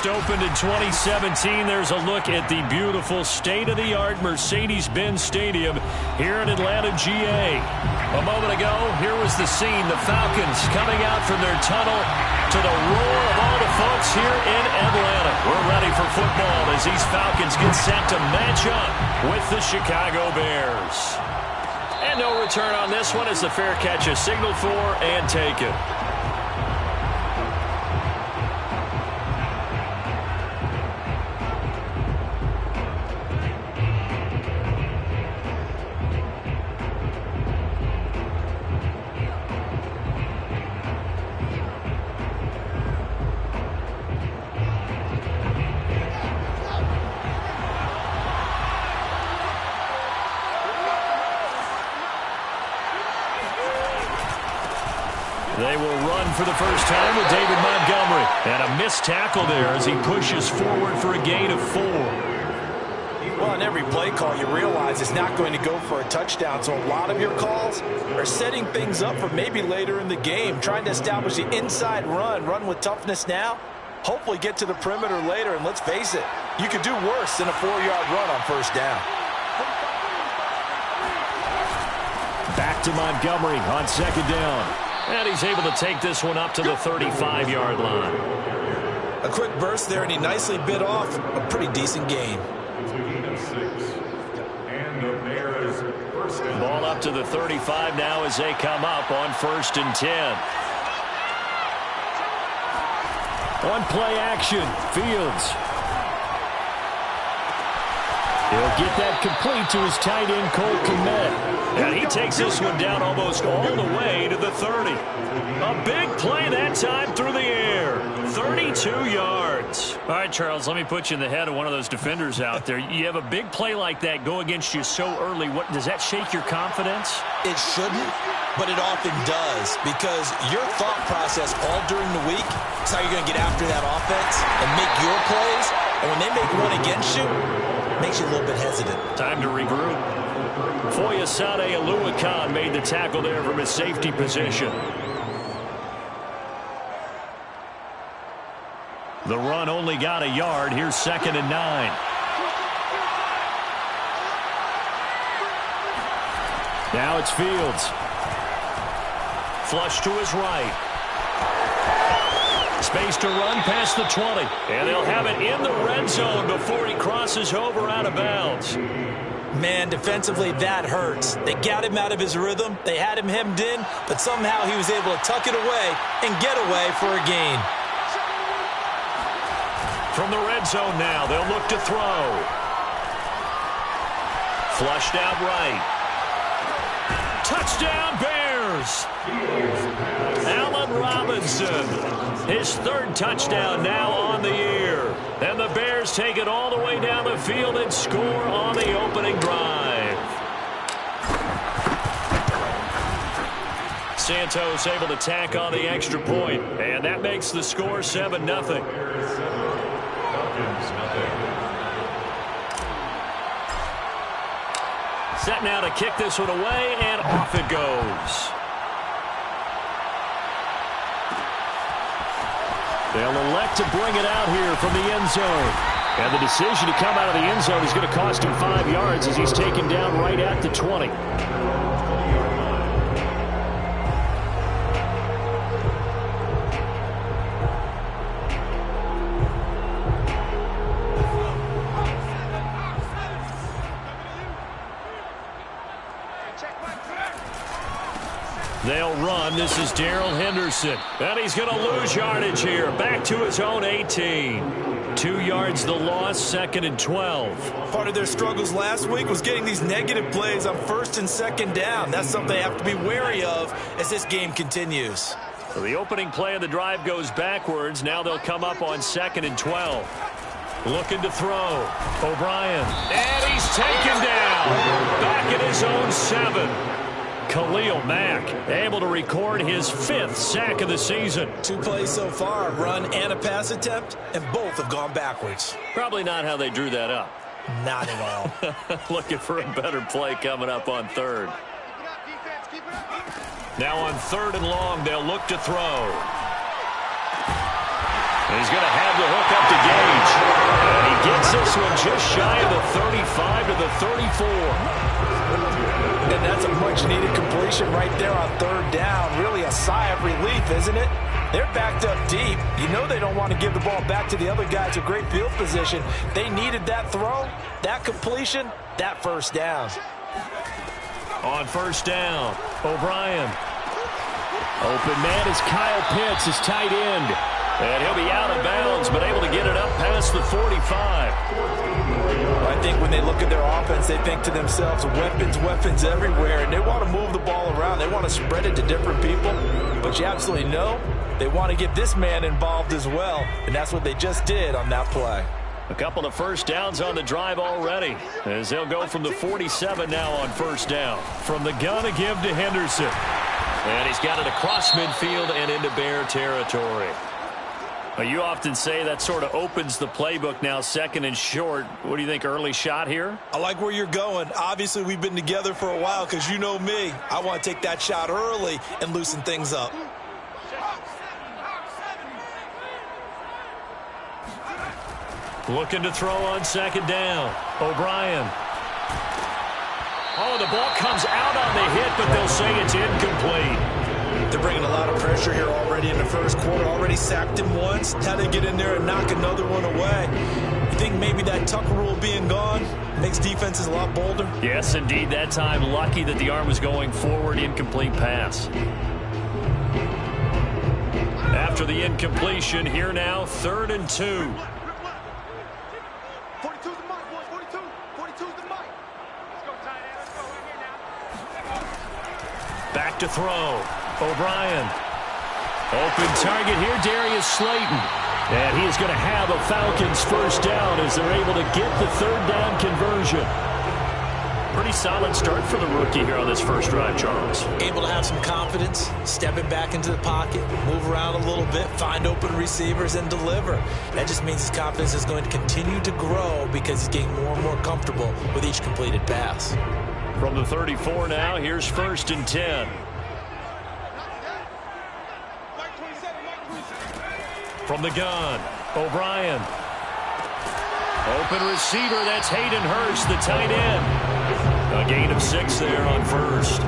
Just opened in 2017. There's a look at the beautiful state-of-the-art Mercedes-Benz Stadium here in Atlanta, GA. A moment ago, here was the scene. The Falcons coming out from their tunnel to the roar of all the folks here in Atlanta. We're ready for football as these Falcons get set to match up with the Chicago Bears. And no return on this one as the fair catch is signaled for and taken. They will run for the first time with David Montgomery. And a missed tackle there as he pushes forward for a gain of 4. Well, on every play call, you realize it's not going to go for a touchdown. So a lot of your calls are setting things up for maybe later in the game, trying to establish the inside run with toughness now, hopefully get to the perimeter later. And let's face it, you could do worse than a 4-yard run on first down. Back to Montgomery on second down. And he's able to take this one up to the 35-yard line. A quick burst there, and he nicely bit off a pretty decent gain. Ball up to the 35 now as they come up on 1st and 10. On play action, Fields. He'll get that complete to his tight end, Cole Kmet. And he takes this one down almost all the way to the 30. A big play that time through the air. 32 yards. All right, Charles, let me put you in the head of one of those defenders out there. You have a big play like that go against you so early. What does that shake your confidence? It shouldn't, but it often does, because your thought process all during the week is how you're going to get after that offense and make your plays. And when they make one against you, it makes you a little bit hesitant. Time to regroup. Foyesade Oluwakan made the tackle there from his safety position. The run only got a yard. Here's 2nd and 9. Now it's Fields. Flush to his right. Space to run past the 20. And they'll have it in the red zone before he crosses over out of bounds. Man, defensively, that hurts. They got him out of his rhythm. They had him hemmed in, but somehow he was able to tuck it away and get away for a gain. From the red zone now, they'll look to throw. Flushed out right. Touchdown, Bears! Allen Robinson, his 3rd touchdown now on the year. And the Bears take it all the way down the field and score on the opening drive. Santos able to tack on the extra point, and that makes the score 7-0. Set now to kick this one away, and off it goes. They'll elect to bring it out here from the end zone. And the decision to come out of the end zone is going to cost him 5 yards as he's taken down right at the 20. They'll run. This is Darrell Henderson. And he's going to lose yardage here. Back to his own 18. 2 yards the loss, 2nd and 12. Part of their struggles last week was getting these negative plays on 1st and 2nd down. That's something they have to be wary of as this game continues. So the opening play of the drive goes backwards. Now they'll come up on 2nd and 12. Looking to throw. O'Brien. And he's taken down. Back at his own 7. Khalil Mack able to record his 5th sack of the season. 2 plays so far, a run and a pass attempt, and both have gone backwards. Probably not how they drew that up. Not at all. Looking for a better play coming up on 3rd. Now on 3rd and long, they'll look to throw. He's going to have the hook up to Gage. And he gets this one just shy of the 35 to the 34. And that's a much-needed completion right there on third down. Really a sigh of relief, isn't it? They're backed up deep. You know they don't want to give the ball back to the other guys with great field position. They needed that throw, that completion, that first down. On first down, O'Brien. Open man is Kyle Pitts, his tight end. And he'll be out of bounds, but able to get it up past the 45. I think when they look at their offense, they think to themselves, weapons everywhere, and they want to move the ball around. They want to spread it to different people, but you absolutely know they want to get this man involved as well, and that's what they just did on that play. A couple of first downs on the drive already, as they'll go from the 47 now on first down. From the gun to give to Henderson. And he's got it across midfield and into Bear territory. Well, you often say that sort of opens the playbook now, second and short. What do you think, early shot here? I like where you're going. Obviously, we've been together for a while because you know me. I want to take that shot early and loosen things up. Looking to throw on second down. O'Brien. Oh, the ball comes out on the hit, but they'll say it's incomplete. They're bringing a lot of pressure here already in the first quarter. Already sacked him once. Had to get in there and knock another one away. You think maybe that Tucker rule being gone makes defenses a lot bolder? Yes, indeed. That time, lucky that the arm was going forward. Incomplete pass. After the incompletion, here now, 3rd and 2. 42's the mic, boys. 42's the mic. Let's go, tight end. Let's go. We're here now. Back to throw. O'Brien. Open target here, Darius Slayton. And he is going to have a Falcons first down as they're able to get the 3rd down conversion. Pretty solid start for the rookie here on this first drive, Charles. Able to have some confidence, stepping back into the pocket, move around a little bit, find open receivers, and deliver. That just means his confidence is going to continue to grow because he's getting more and more comfortable with each completed pass. From the 34 now, here's 1st and 10. From the gun, O'Brien. Open receiver, that's Hayden Hurst, the tight end. A gain of 6 there on first.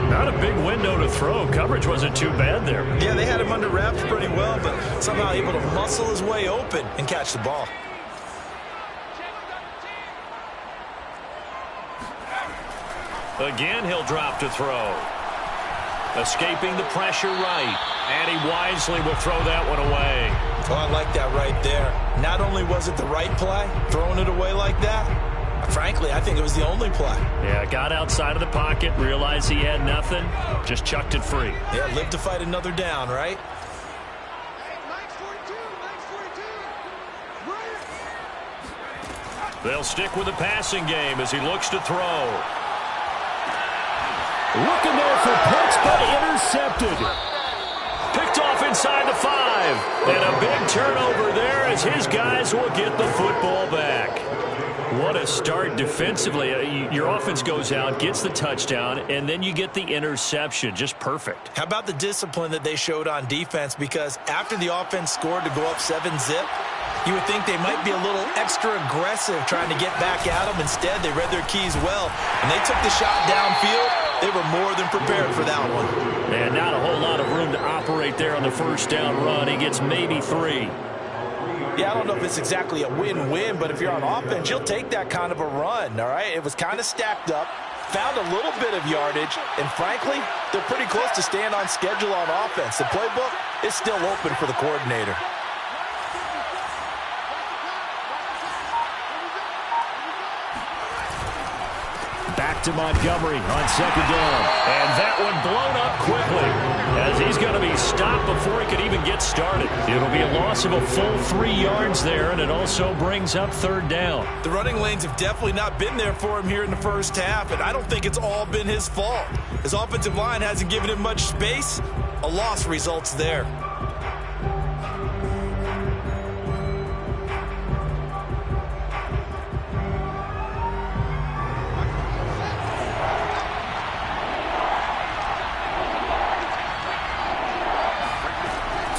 Not a big window to throw. Coverage wasn't too bad there. Yeah, they had him under wraps pretty well, but somehow able to muscle his way open and catch the ball. Again, he'll drop to throw. Escaping the pressure right. And he wisely will throw that one away. Oh, I like that right there. Not only was it the right play, throwing it away like that, frankly, I think it was the only play. Yeah, got outside of the pocket, realized he had nothing, just chucked it free. Yeah, live to fight another down, right? They'll stick with the passing game as he looks to throw. Looking there for Pitts, but intercepted. Picked off inside the 5. And a big turnover there as his guys will get the football back. What a start defensively. Your offense goes out, gets the touchdown, and then you get the interception. Just perfect. How about the discipline that they showed on defense? Because after the offense scored to go up 7-zip, you would think they might be a little extra aggressive trying to get back at them. Instead, they read their keys well, and they took the shot downfield. They were more than prepared for that one. And not a whole lot of room to operate there on the first down run. He gets maybe 3. Yeah, I don't know if it's exactly a win-win, but if you're on offense, you'll take that kind of a run, all right? It was kind of stacked up, found a little bit of yardage, and frankly, they're pretty close to staying on schedule on offense. The playbook is still open for the coordinator. Back to Montgomery on second down. And that one blown up quickly as he's going to be stopped before he could even get started. It'll be a loss of a full 3 yards there, and it also brings up 3rd down. The running lanes have definitely not been there for him here in the first half, and I don't think it's all been his fault. His offensive line hasn't given him much space. A loss results there.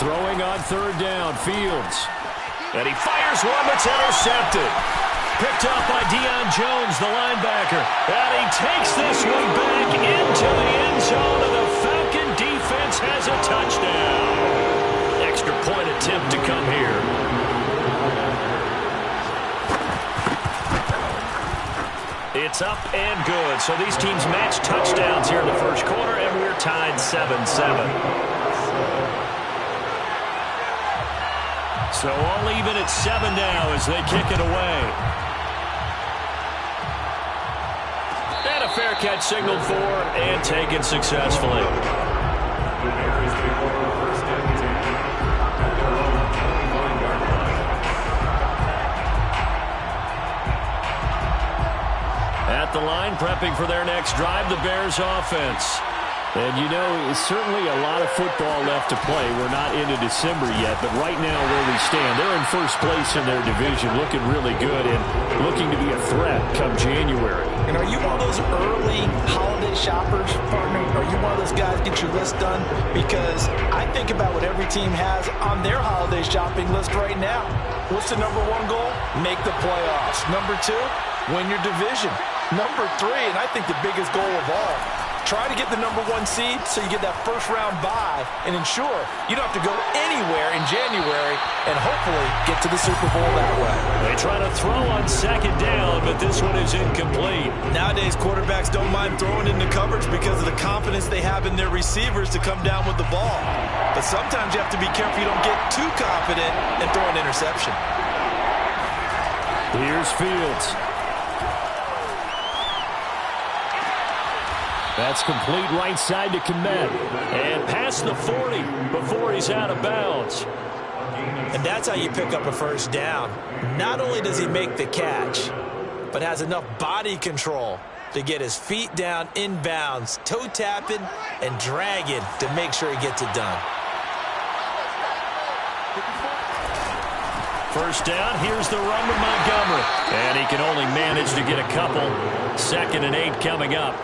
Throwing on third down, Fields. And he fires one that's intercepted. Picked up by Deion Jones, the linebacker. And he takes this one back into the end zone, and the Falcon defense has a touchdown. Extra point attempt to come here. It's up and good. So these teams match touchdowns here in the first quarter, and we're tied 7-7. So all even at 7 now as they kick it away. And a fair catch signaled for and taken successfully. At the line, prepping for their next drive, the Bears offense. And, you know, it's certainly a lot of football left to play. We're not into December yet, but right now where we stand, they're in first place in their division, looking really good and looking to be a threat come January. And are you one of those early holiday shoppers, partner? Are you one of those guys get your list done? Because I think about what every team has on their holiday shopping list right now. What's the number one goal? Make the playoffs. Number two, win your division. Number three, and I think the biggest goal of all, try to get the number one seed so you get that first round bye and ensure you don't have to go anywhere in January and hopefully get to the Super Bowl that way. They try to throw on second down, but this one is incomplete. Nowadays, quarterbacks don't mind throwing into coverage because of the confidence they have in their receivers to come down with the ball. But sometimes you have to be careful you don't get too confident and throw an interception. Here's Fields. That's complete right side to Kmet. And past the 40 before he's out of bounds. And that's how you pick up a first down. Not only does he make the catch, but has enough body control to get his feet down inbounds, toe tapping and dragging to make sure he gets it done. First down, here's the run with Montgomery. And he can only manage to get a couple. 2nd and 8 coming up.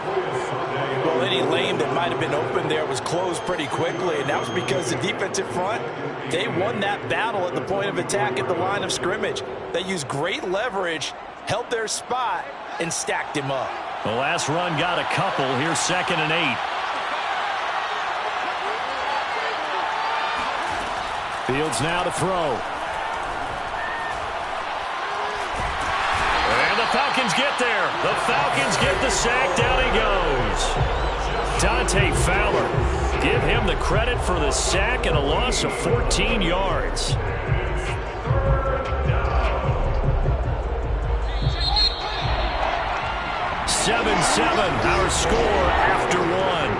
Well, any lane that might have been open there was closed pretty quickly, and that was because the defensive front, they won that battle at the point of attack at the line of scrimmage. They used great leverage, held their spot, and stacked him up. The last run got a couple. Here's 2nd and 8. Fields now to throw. And the Falcons get there. The Falcons get the sack. Down he goes. Dante Fowler. Give him the credit for the sack and a loss of 14 yards. Our score after one.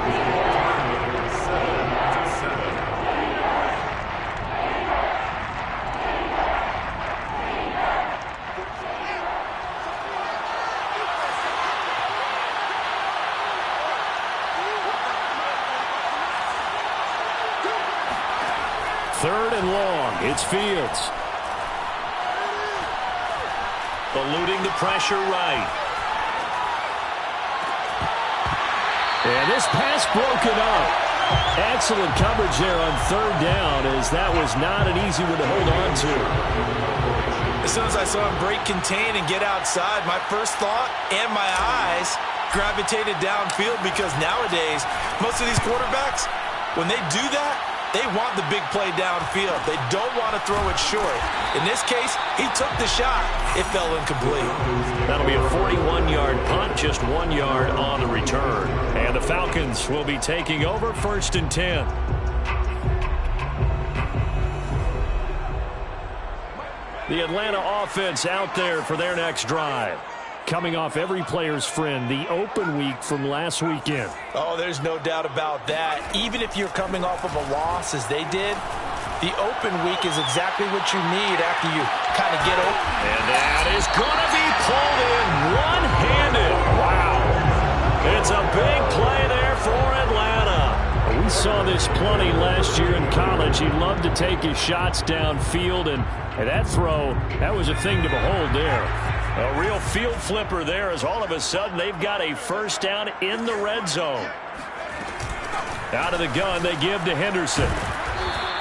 Third and long. It's Fields. Eluding the pressure right. And this pass broken up. Excellent coverage there on third down, as that was not an easy one to hold on to. As soon as I saw him break contain and get outside, my first thought and my eyes gravitated downfield, because nowadays, most of these quarterbacks, when they do that, they want the big play downfield. They don't want to throw it short. In this case, he took the shot. It fell incomplete. That'll be a 41-yard punt, just 1 yard on the return. And the Falcons will be taking over 1st and 10. The Atlanta offense out there for their next drive. Coming off every player's friend, the open week from last weekend. Oh, there's no doubt about that. Even if you're coming off of a loss, as they did, the open week is exactly what you need after you kind of get open. And that is going to be pulled in one-handed. Wow. It's a big play there for Atlanta. We saw this plenty last year in college. He loved to take his shots downfield, and that throw, that was a thing to behold there. A real field flipper there, as all of a sudden they've got a first down in the red zone. Out of the gun, they give to Henderson.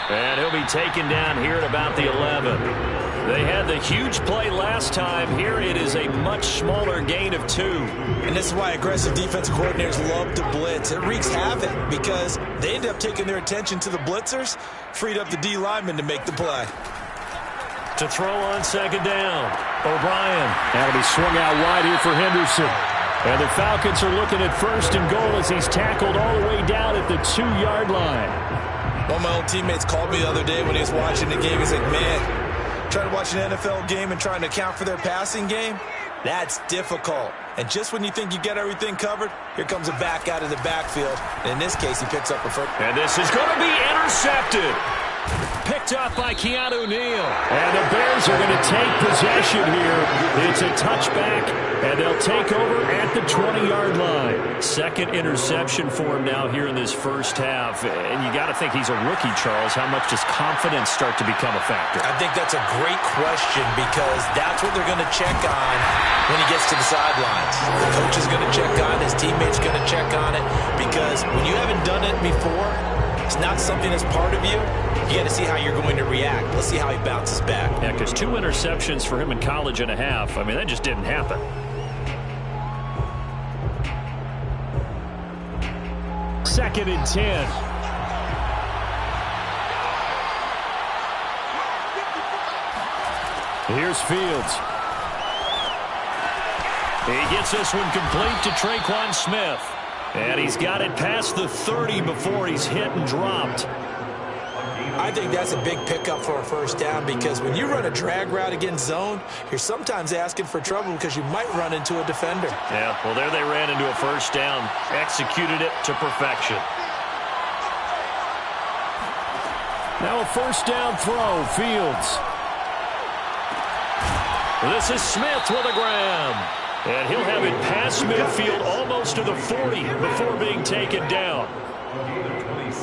And he'll be taken down here at about the 11. They had the huge play last time. Here it is a much smaller gain of 2. And this is why aggressive defensive coordinators love to blitz. It wreaks havoc because they end up taking their attention to the blitzers, freed up the D lineman to make the play. To throw on second down, O'Brien. That'll be swung out wide here for Henderson. And the Falcons are looking at first and goal as he's tackled all the way down at the 2-yard line. One of my old teammates called me the other day when he was watching the game. He's like, man, trying to watch an NFL game and trying to account for their passing game, that's difficult. And just when you think you get everything covered, here comes a back out of the backfield. And in this case, he picks up a foot. And this is going to be intercepted. Picked up by Keanu Neal. And the Bears are going to take possession here. It's a touchback, and they'll take over at the 20-yard line. Second interception for him now here in this first half. And you got to think he's a rookie, Charles. How much does confidence start to become a factor? I think that's a great question because that's what they're going to check on when he gets to the sidelines. The coach is going to check on it. His teammates going to check on it because when you haven't done it before, it's not something that's part of you. You got to see how you're going to react. Let's see how he bounces back. Yeah, because 2 interceptions for him in college and a half. I mean, that just didn't happen. Second and 10. Here's Fields. He gets this one complete to Traquan Smith. And he's got it past the 30 before he's hit and dropped. I think that's a big pickup for a first down because when you run a drag route against zone, you're sometimes asking for trouble because you might run into a defender. Yeah, well, there they ran into a first down. Executed it to perfection. Now a first down throw, Fields. This is Smith with a grab. And he'll have it past midfield almost to the 40 before being taken down.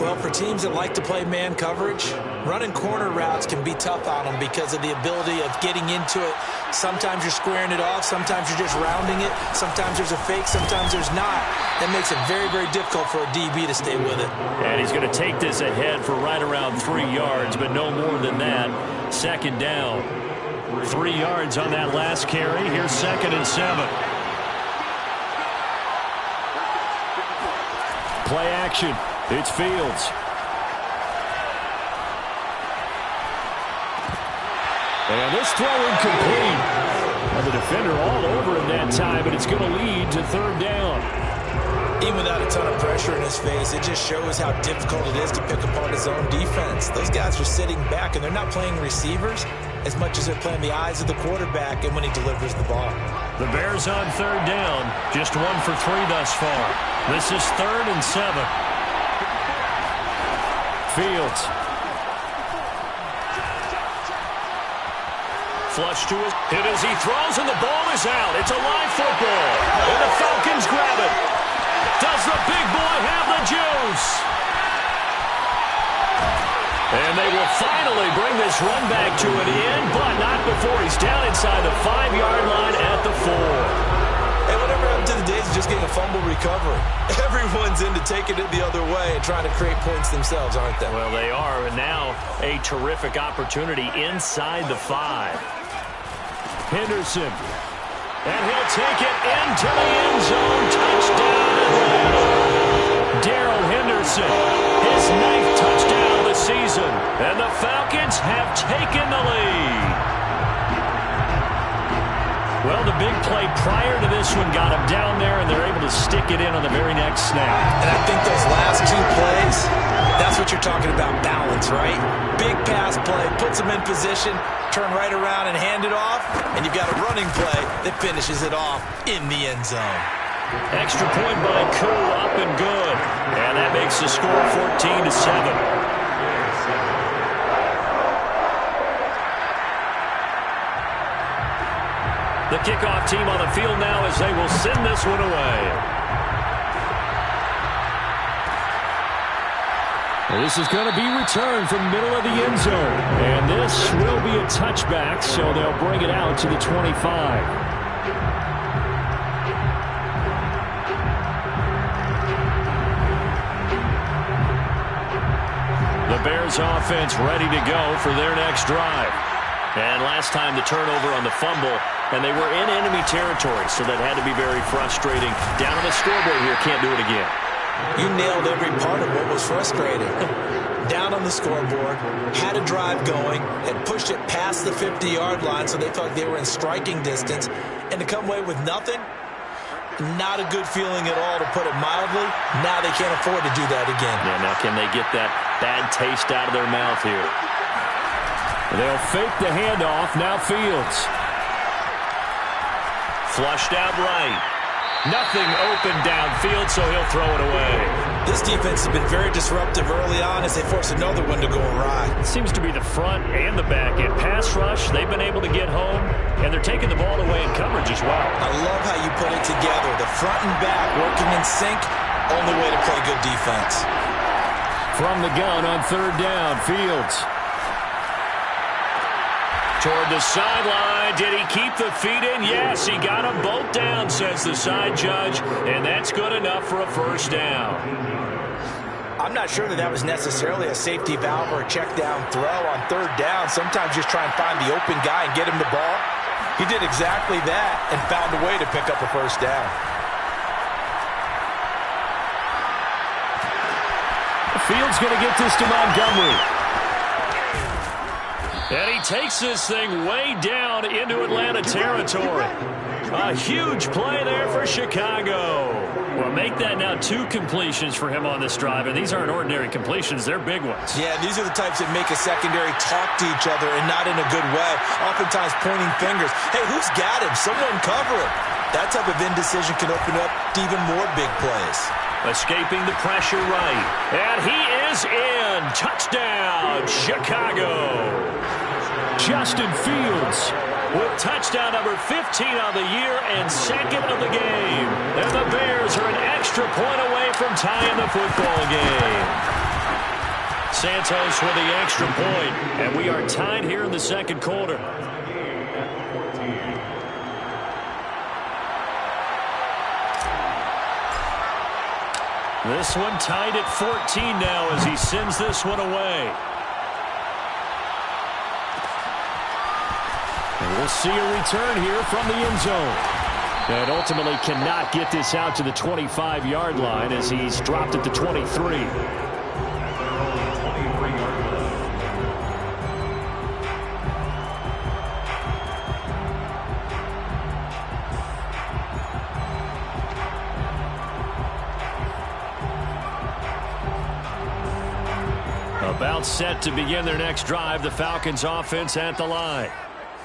Well, for teams that like to play man coverage, running corner routes can be tough on them because of the ability of getting into it. Sometimes you're squaring it off. Sometimes you're just rounding it. Sometimes there's a fake. Sometimes there's not. That makes it very, very difficult for a DB to stay with it. And he's going to take this ahead for right around 3 yards, but no more than that. Second down. 3 yards on that last carry. Here's second and 7. Play action. It's Fields. And this throw incomplete. And the defender all over him that time, but it's going to lead to third down. Even without a ton of pressure in his face, it just shows how difficult it is to pick apart his own defense. Those guys are sitting back, and they're not playing receivers as much as they're playing the eyes of the quarterback and when he delivers the ball. The Bears on third down, just 1 for 3 thus far. This is third and 7. Fields. Flush to his hit as he throws, and the ball is out. It's a live football, and the Falcons grab it. Does the big boy have the juice? And they will finally bring this run back to an end, but not before he's down inside the 5-yard line at the 4. Hey, whatever happened to the days of just getting a fumble recovery? Everyone's into taking it the other way and trying to create points themselves, aren't they? Well, they are, and now a terrific opportunity inside the 5. Henderson. And he'll take it into the end zone. Touchdown, Atlanta. Darrell Henderson, his 9th touchdown of the season. And the Falcons have taken the lead. Well, the big play prior to this one got him down there, and they're able to stick it in on the very next snap. And I think those last 2 plays, that's what you're talking about, balance, right? Big pass play, puts them in position, turn right around and hand it off, and you've got a running play that finishes it off in the end zone. Extra point by Koo, up and good. And that makes the score 14-7. The kickoff team on the field now as they will send this one away. Well, this is going to be returned from middle of the end zone. And this will be a touchback, so they'll bring it out to the 25. The Bears offense ready to go for their next drive. And last time the turnover on the fumble, and they were in enemy territory, so that had to be very frustrating. Down on the scoreboard here, can't do it again. You nailed every part of what was frustrating. Down on the scoreboard, had a drive going, had pushed it past the 50-yard line, so they felt like they were in striking distance, and to come away with nothing, not a good feeling at all, to put it mildly. Now they can't afford to do that again. Yeah, now can they get that bad taste out of their mouth here? They'll fake the handoff. Now Fields. Flushed out right. Nothing open downfield, so he'll throw it away. This defense has been very disruptive early on as they force another one to go awry. It seems to be the front and the back end. Pass rush, they've been able to get home, and they're taking the ball away in coverage as well. I love how you put it together. The front and back working in sync, only way to play good defense. From the gun on third down, Fields. Toward the sideline. Did he keep the feet in? Yes, he got them both down, says the side judge, and that's good enough for a first down. I'm not sure that was necessarily a safety valve or a check down throw on third down. Sometimes just try and find the open guy and get him the ball. He did exactly that and found a way to pick up a first down. Fields going to get this to Montgomery. And he takes this thing way down into Atlanta territory. A huge play there for Chicago. Well, make that now 2 completions for him on this drive. And these aren't ordinary completions. They're big ones. Yeah, these are the types that make a secondary talk to each other and not in a good way. Oftentimes pointing fingers. Hey, who's got him? Someone cover him. That type of indecision can open up to even more big plays. Escaping the pressure right. And he is in. Touchdown, Chicago. Justin Fields with touchdown number 15 on the year and second of the game. And the Bears are an extra point away from tying the football game. Santos with the extra point, and we are tied here in the second quarter. This one tied at 14 now as he sends this one away. And we'll see a return here from the end zone. And ultimately cannot get this out to the 25-yard line as he's dropped at the 23. About set to begin their next drive, the Falcons offense at the line.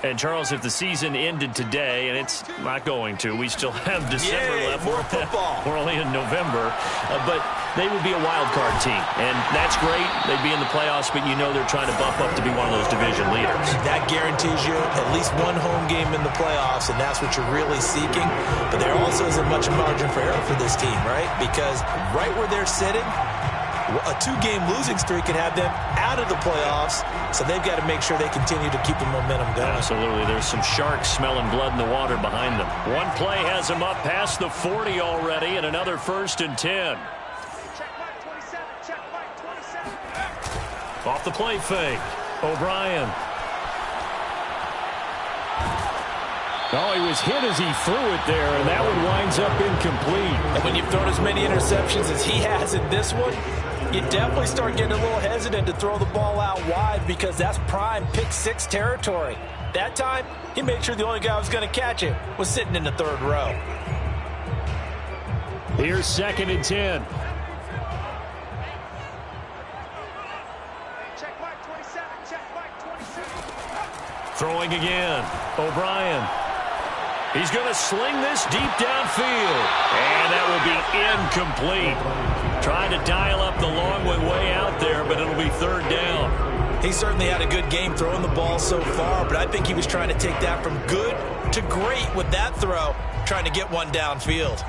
And, Charles, if the season ended today, and it's not going to, we still have December left. More football. We're only in November. But they would be a wild card team. And that's great. They'd be in the playoffs, but you know they're trying to bump up to be one of those division leaders. That guarantees you at least one home game in the playoffs, and that's what you're really seeking. But there also isn't much margin for error for this team, right? Because right where they're sitting, a 2-game losing streak can have them out of the playoffs, so they've got to make sure they continue to keep the momentum going. Absolutely. There's some sharks smelling blood in the water behind them. One play has them up past the 40 already, and another 1st and 10. Off the play fake. O'Brien. Oh, he was hit as he threw it there, and that one winds up incomplete. And when you've thrown as many interceptions as he has in this one, you definitely start getting a little hesitant to throw the ball out wide because that's prime pick 6 territory. That time, he made sure the only guy who was going to catch it was sitting in the 3rd row. Here's 2nd and 10. Throwing again. O'Brien. He's going to sling this deep downfield. And that will be incomplete. Trying to dial up the long one way out there, but it'll be 3rd down. He certainly had a good game throwing the ball so far, but I think he was trying to take that from good to great with that throw, trying to get one downfield.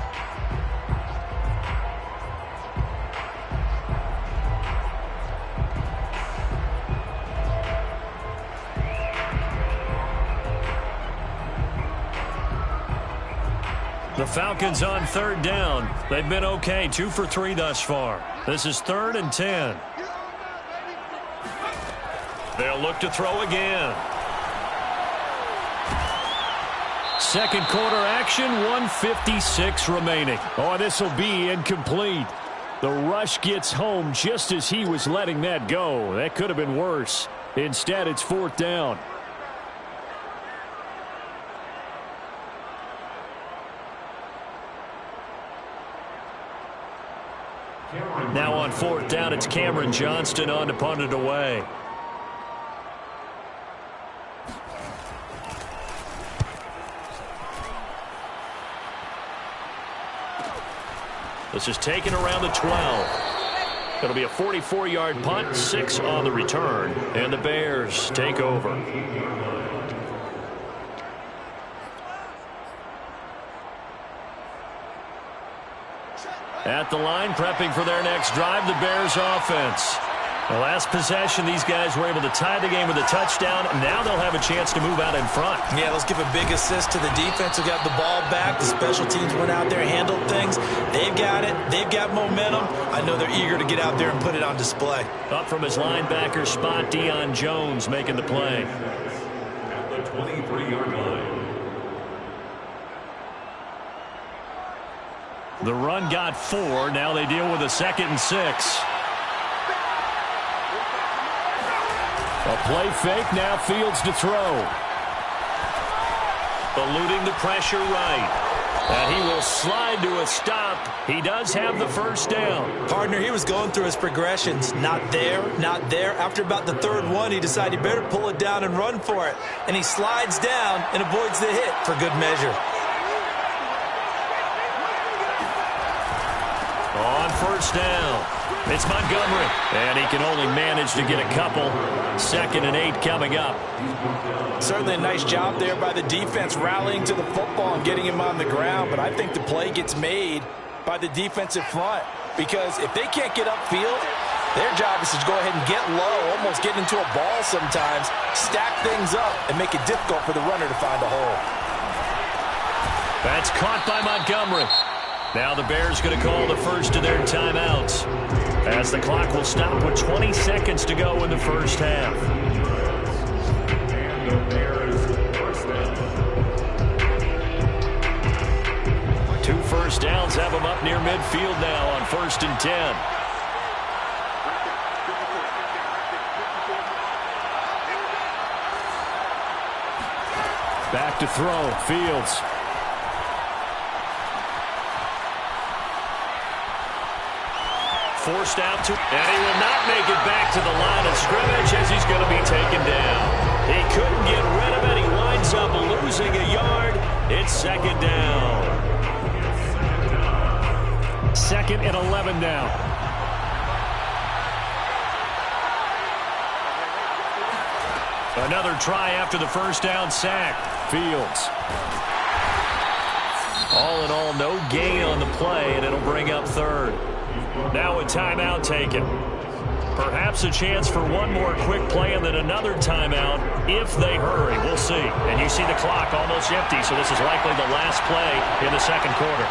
The Falcons on 3rd down. They've been okay, 2 for 3 thus far. This is 3rd and 10. They'll look to throw again. Second quarter action, 1:56 remaining. Oh, this will be incomplete. The rush gets home just as he was letting that go. That could have been worse. Instead, it's fourth down. Now on fourth down, it's Cameron Johnston on to punt it away. This is taken around the 12. It'll be a 44-yard punt, 6 on the return, and the Bears take over. At the line, prepping for their next drive, the Bears offense. The last possession, these guys were able to tie the game with a touchdown. Now they'll have a chance to move out in front. Yeah, let's give a big assist to the defense who got the ball back. The special teams went out there, handled things. They've got it. They've got momentum. I know they're eager to get out there and put it on display. Up from his linebacker spot, Deion Jones making the play. At the 23-yard line. The run got 4. Now they deal with a 2nd and 6. A play fake, now Fields to throw. Eluding the pressure right. And he will slide to a stop. He does have the first down. Partner, he was going through his progressions. Not there, not there. After about the third one, he decided he better pull it down and run for it. And he slides down and avoids the hit for good measure. On first down, it's Montgomery. And he can only manage to get a couple. 2nd and 8 coming up. Certainly a nice job there by the defense rallying to the football and getting him on the ground. But I think the play gets made by the defensive front. Because if they can't get upfield, their job is to go ahead and get low, almost get into a ball sometimes, stack things up, and make it difficult for the runner to find a hole. That's caught by Montgomery. Now the Bears going to call the first of their timeouts, as the clock will stop with 20 seconds to go in the first half. And the Bears first down. 2 first downs have them up near midfield now on 1st and 10. Back to throw, Fields. Forced out to, and he will not make it back to the line of scrimmage as he's going to be taken down. He couldn't get rid of it. He winds up losing a yard. It's 2nd down. 2nd and 11 now. Another try after the first down sack. Fields. All in all, no gain on the play, and it'll bring up 3rd. Now a timeout taken. Perhaps a chance for one more quick play and then another timeout if they hurry. We'll see. And you see the clock almost empty, so this is likely the last play in the 2nd quarter.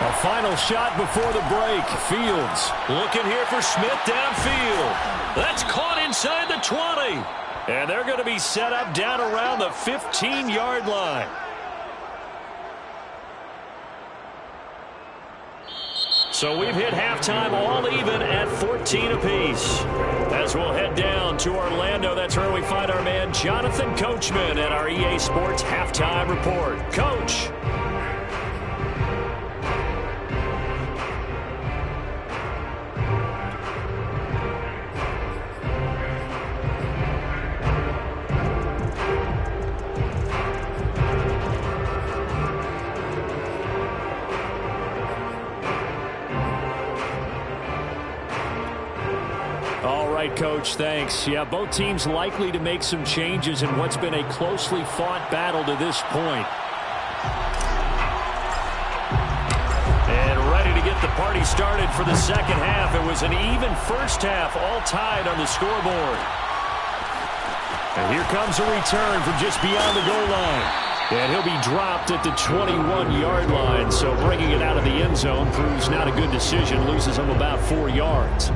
A final shot before the break. Fields looking here for Smith downfield. That's caught inside the 20. And they're going to be set up down around the 15-yard line. So we've hit halftime all even at 14 apiece. As we'll head down to Orlando, that's where we find our man Jonathan Coachman at our EA Sports Halftime Report. Coach. Coach, thanks. Yeah, both teams likely to make some changes in what's been a closely fought battle to this point. And ready to get the party started for the 2nd half. It was an even first half, all tied on the scoreboard. And here comes a return from just beyond the goal line. And he'll be dropped at the 21-yard line. So bringing it out of the end zone proves not a good decision. Loses him about 4 yards.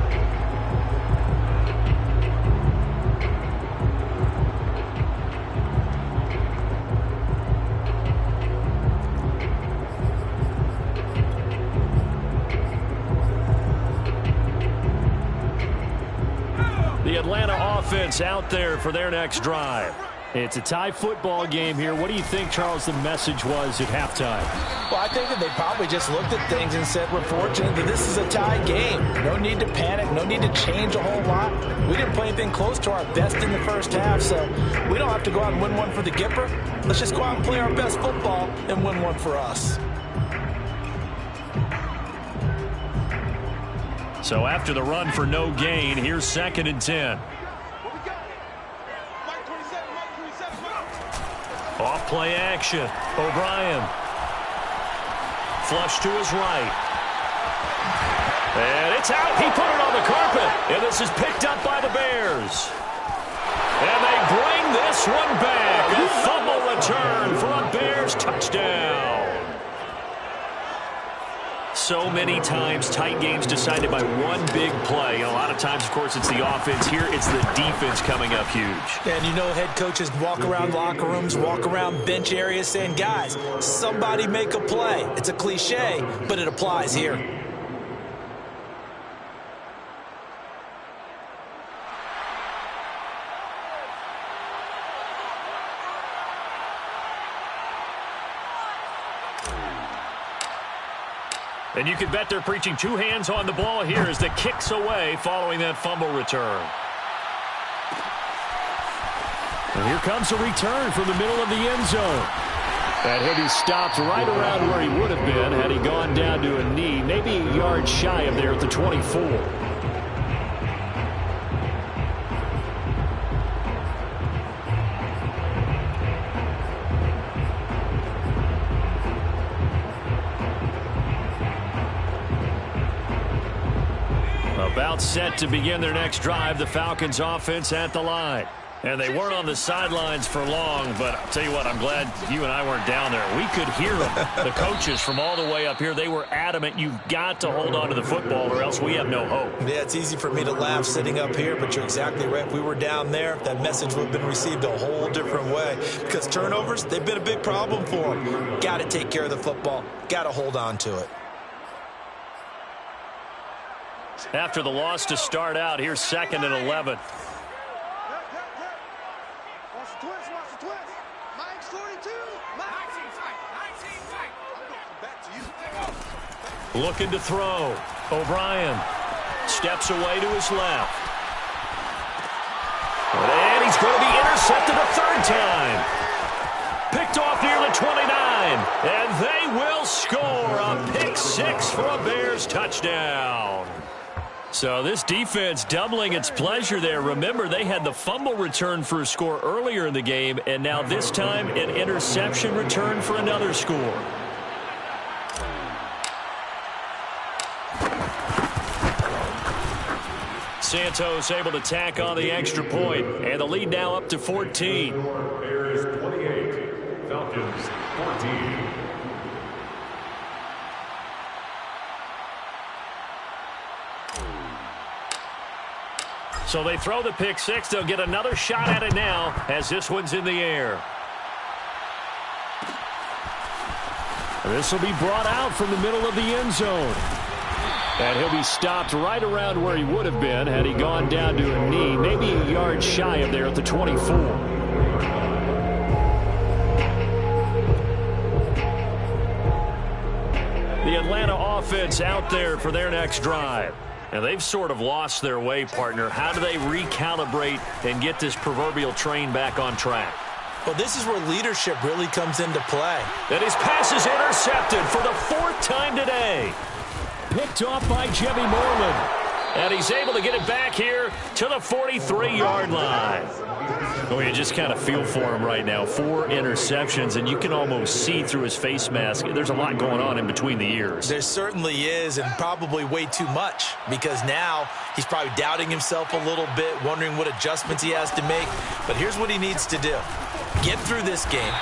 The Atlanta offense out there for their next drive. It's a tie football game here. What do you think, Charles, the message was at halftime? Well, I think that they probably just looked at things and said, we're fortunate that this is a tie game. No need to panic. No need to change a whole lot. We didn't play anything close to our best in the first half, so we don't have to go out and win one for the Gipper. Let's just go out and play our best football and win one for us. So after the run for no gain, here's 2nd and 10. Off play action. O'Brien. Flush to his right. And it's out. He put it on the carpet. And this is picked up by the Bears. And they bring this one back. A fumble return for a Bears touchdown. So many times tight games decided by one big play. A lot of times, of course, it's the offense. Here, it's the defense coming up huge. And you know head coaches walk around locker rooms, walk around bench areas saying, guys, somebody make a play. It's a cliche, but it applies here. And you can bet they're preaching 2 hands on the ball here as the kick's away following that fumble return. And here comes a return from the middle of the end zone. And he'll be stopped right around where he would have been had he gone down to a knee, maybe a yard shy of there at the 24. About set to begin their next drive, the Falcons offense at the line. And they weren't on the sidelines for long, but I'll tell you what, I'm glad you and I weren't down there. We could hear them. The coaches from all the way up here, they were adamant, you've got to hold on to the football or else we have no hope. Yeah, it's easy for me to laugh sitting up here, but you're exactly right. If we were down there, that message would have been received a whole different way. Because turnovers, they've been a big problem for them. Got to take care of the football. Got to hold on to it. After the loss to start out, here's 2nd and 11. Looking to throw. O'Brien steps away to his left. And he's going to be intercepted a 3rd time. Picked off near the 29. And they will score a pick 6 for a Bears touchdown. So this defense doubling its pleasure there. Remember, they had the fumble return for a score earlier in the game, and now this time an interception return for another score. Santos able to tack on the extra point, and the lead now up to 14. Bears 28, Falcons 14. So they throw the pick 6. They'll get another shot at it now as this one's in the air. This will be brought out from the middle of the end zone. And he'll be stopped right around where he would have been had he gone down to a knee, maybe a yard shy of there at the 24. The Atlanta offense out there for their next drive. And they've sort of lost their way, partner. How do they recalibrate and get this proverbial train back on track? Well, this is where leadership really comes into play. And his pass is intercepted for the 4th time today. Picked off by Jimmy Moreland. And he's able to get it back here to the 43-yard line. Oh, you just kind of feel for him right now. 4 interceptions, and you can almost see through his face mask. There's a lot going on in between the ears. There certainly is, and probably way too much, because now he's probably doubting himself a little bit, wondering what adjustments he has to make. But here's what he needs to do. Get through this game.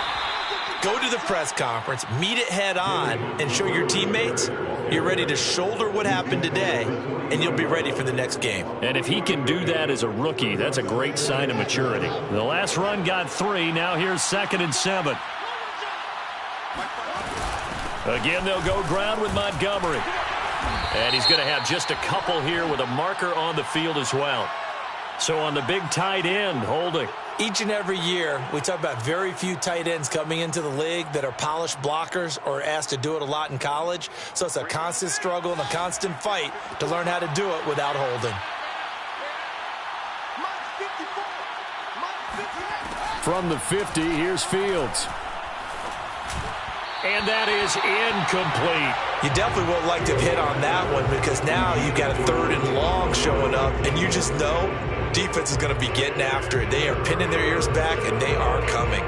Go to the press conference, meet it head on, and show your teammates you're ready to shoulder what happened today, and you'll be ready for the next game. And if he can do that as a rookie, that's a great sign of maturity. The last run got 3. Now here's 2nd and 7. Again, they'll go ground with Montgomery. And he's going to have just a couple here with a marker on the field as well. So on the big tight end, holding. Each and every year, we talk about very few tight ends coming into the league that are polished blockers or asked to do it a lot in college. So it's a constant struggle and a constant fight to learn how to do it without holding. From the 50, here's Fields. And that is incomplete. You definitely would like to have hit on that one because now you've got a 3rd and long showing up, and you just know defense is going to be getting after it. They are pinning their ears back, and they are coming.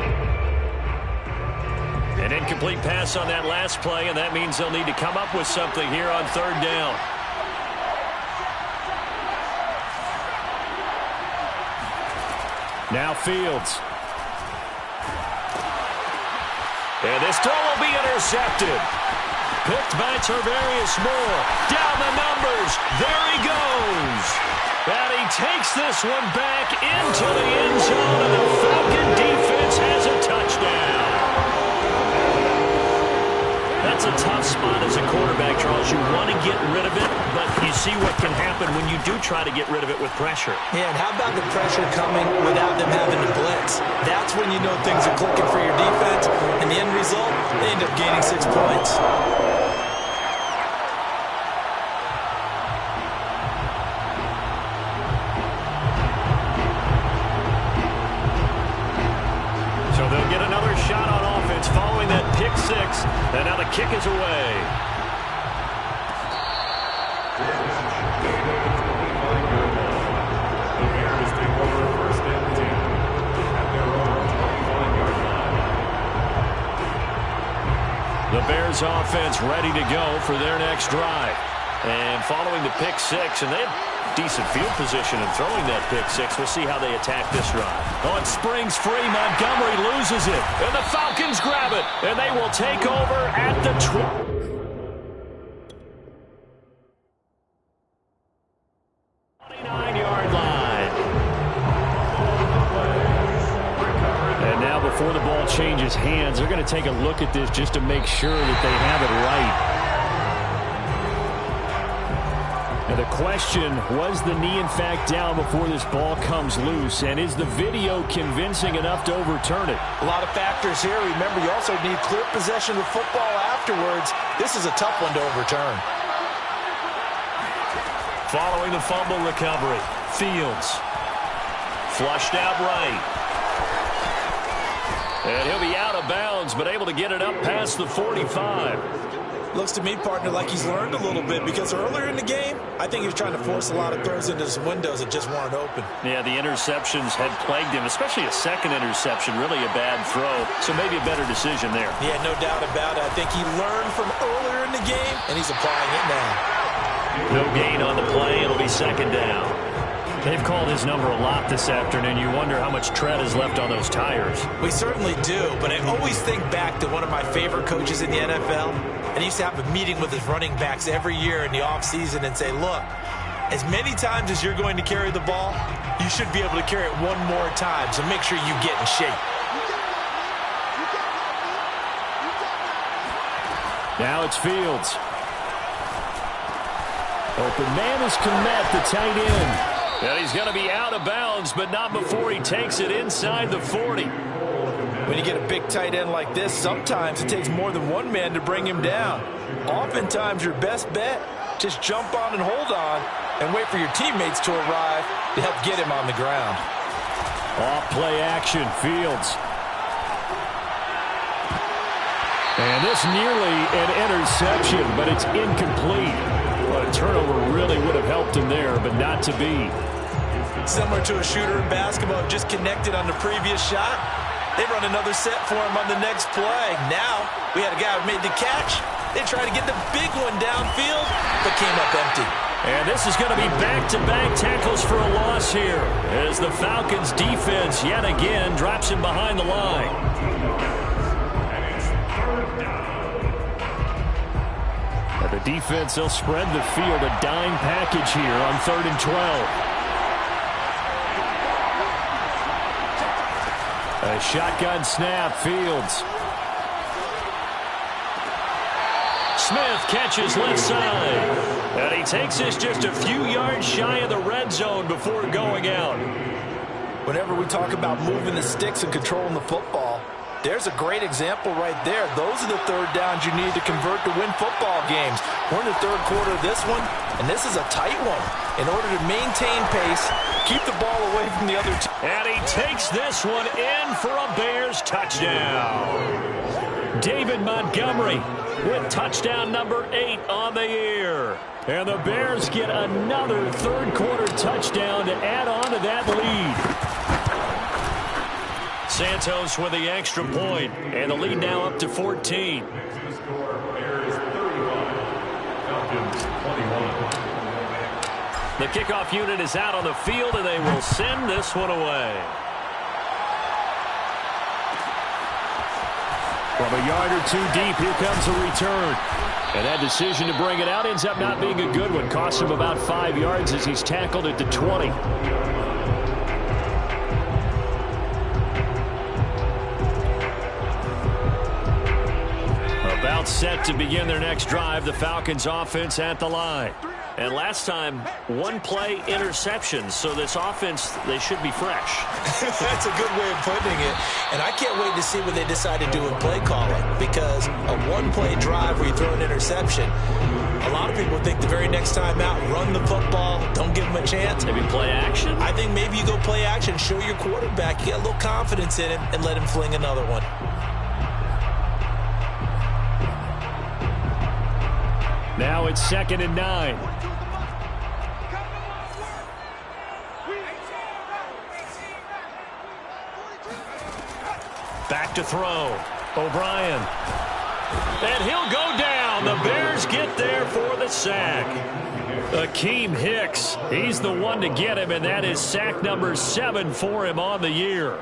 An incomplete pass on that last play, and that means they'll need to come up with something here on 3rd down. Now Fields. And this throw will be intercepted. Picked by Tarvarius Moore. Down the numbers. There he goes. And he takes this one back into the end zone, and the Falcon defense has a touchdown. That's a tough spot as a quarterback, Charles. You want to get rid of it, but you see what can happen when you do try to get rid of it with pressure. Yeah, and how about the pressure coming without them having to blitz? That's when you know things are clicking for your defense, and the end result, they end up gaining 6 points. So they'll get another shot on offense following that pick 6, and now the kick is away. The Bears offense ready to go for their next drive. And following the pick 6, and they have decent field position in throwing that pick 6. We'll see how they attack this drive. Oh, it springs free. Montgomery loses it. And the Falcons grab it. And they will take over at the 29-yard line. And now before the ball changes hands, they're going to take a look at this just to make sure that they have it right. And the question, was the knee in fact down before this ball comes loose? And is the video convincing enough to overturn it? A lot of factors here. Remember, you also need clear possession of the football afterwards. This is a tough one to overturn. Following the fumble recovery, Fields. Flushed out right. And he'll be out of bounds, but able to get it up past the 45. Looks to me, partner, like he's learned a little bit because earlier in the game, I think he was trying to force a lot of throws into some windows that just weren't open. Yeah, the interceptions had plagued him, especially a second interception, really a bad throw. So maybe a better decision there. Yeah, no doubt about it. I think he learned from earlier in the game, and he's applying it now. No gain on the play. It'll be 2nd down. They've called his number a lot this afternoon. You wonder how much tread is left on those tires. We certainly do, but I always think back to one of my favorite coaches in the NFL, and he used to have a meeting with his running backs every year in the offseason and say, look, as many times as you're going to carry the ball, you should be able to carry it one more time, so make sure you get in shape. Now it's Fields. Open man is Kmet, the tight end. And he's going to be out of bounds, but not before he takes it inside the 40. When you get a big tight end like this, sometimes it takes more than one man to bring him down. Oftentimes, your best bet, just jump on and hold on and wait for your teammates to arrive to help get him on the ground. Off play action, Fields. And this nearly an interception, but it's incomplete. But a turnover really would have helped him there, but not to be. Similar to a shooter in basketball, just connected on the previous shot. They run another set for him on the next play. Now, we had a guy who made the catch. They tried to get the big one downfield, but came up empty. And this is going to be back-to-back tackles for a loss here, as the Falcons defense yet again drops him behind the line. And the defense, they'll spread the field, a dime package here on 3rd and 12. A shotgun snap, Fields. Smith catches left side. And he takes this just a few yards shy of the red zone before going out. Whenever we talk about moving the sticks and controlling the football, there's a great example right there. Those are the third downs you need to convert to win football games. We're in the third quarter of this one, and this is a tight one. In order to maintain pace, keep the ball away from the other team. And he takes this one in for a Bears touchdown. David Montgomery with touchdown number 8 on the year. And the Bears get another third quarter touchdown to add on to that lead. Santos with the extra point, and the lead now up to 14. The kickoff unit is out on the field, and they will send this one away. From a yard or two deep, here comes a return. And that decision to bring it out ends up not being a good one. Costs him about 5 yards as he's tackled at the 20. About set to begin their next drive, the Falcons offense at the line. And last time, one play interceptions, so this offense, they should be fresh. That's a good way of putting it. And I can't wait to see what they decide to do with play calling, because a one-play drive where you throw an interception, a lot of people think the very next time out, run the football, don't give them a chance. Maybe play action? I think maybe you go play action, show your quarterback, you get a little confidence in him, and let him fling another one. Now it's 2nd and 9. Back to throw. O'Brien. And he'll go down. The Bears get there for the sack. Akeem Hicks. He's the one to get him, and that is sack number 7 for him on the year.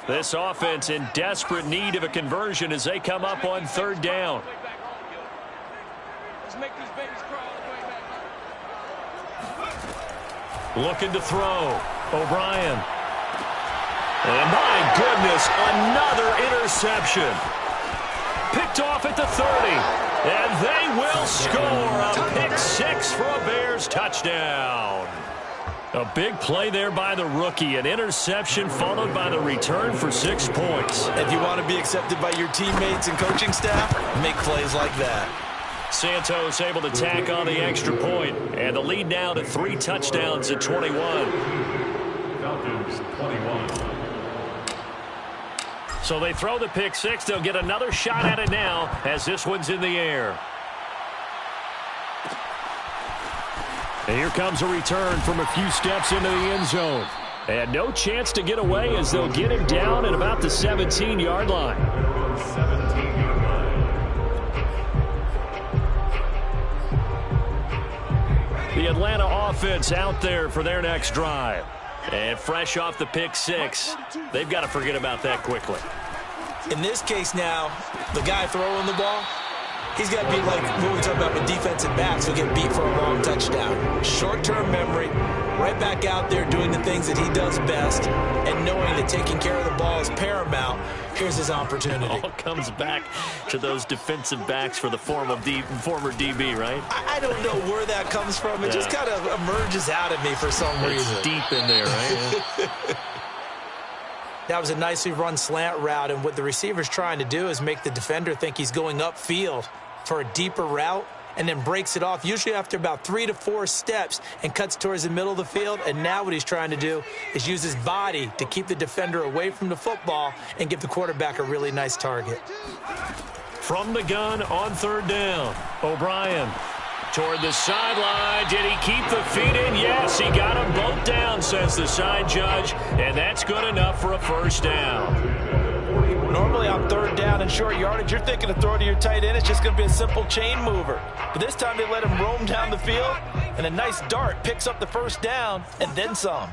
This offense in desperate need of a conversion as they come up on 3rd down. Let's make these babies crawl all the way back. Looking to throw. O'Brien. And my goodness, another interception. Picked off at the 30. And they will score a pick 6 for a Bears touchdown. A big play there by the rookie. An interception followed by the return for 6 points. If you want to be accepted by your teammates and coaching staff, make plays like that. Santos able to tack on the extra point, and the lead now to 3 touchdowns at 21. Falcons 21. So they throw the pick 6. They'll get another shot at it now as this one's in the air. And here comes a return from a few steps into the end zone. And no chance to get away as they'll get him down at about the 17-yard line. 17-yard line. The Atlanta offense out there for their next drive. And fresh off the pick 6, they've got to forget about that quickly. In this case now, the guy throwing the ball, he's got to be like what we talk about with defensive backs who get beat for a long touchdown. Short-term memory, right back out there doing the things that he does best, and knowing that taking care of the ball is paramount. Here's his opportunity. All comes back to those defensive backs for the former DB, right? I don't know where that comes from. It just kind of emerges out of me for some reason. It's deep in there, right? That was a nicely run slant route, and what the receiver's trying to do is make the defender think he's going upfield for a deeper route, and then breaks it off, usually after about 3 to 4 steps, and cuts towards the middle of the field. And now what he's trying to do is use his body to keep the defender away from the football and give the quarterback a really nice target. From the gun on 3rd down, O'Brien toward the sideline. Did he keep the feet in? Yes, he got them both down, says the side judge, and that's good enough for a 1st down. Normally on 3rd down and short yardage, you're thinking to throw to your tight end. It's just going to be a simple chain mover. But this time they let him roam down the field, and a nice dart picks up the 1st down and then some.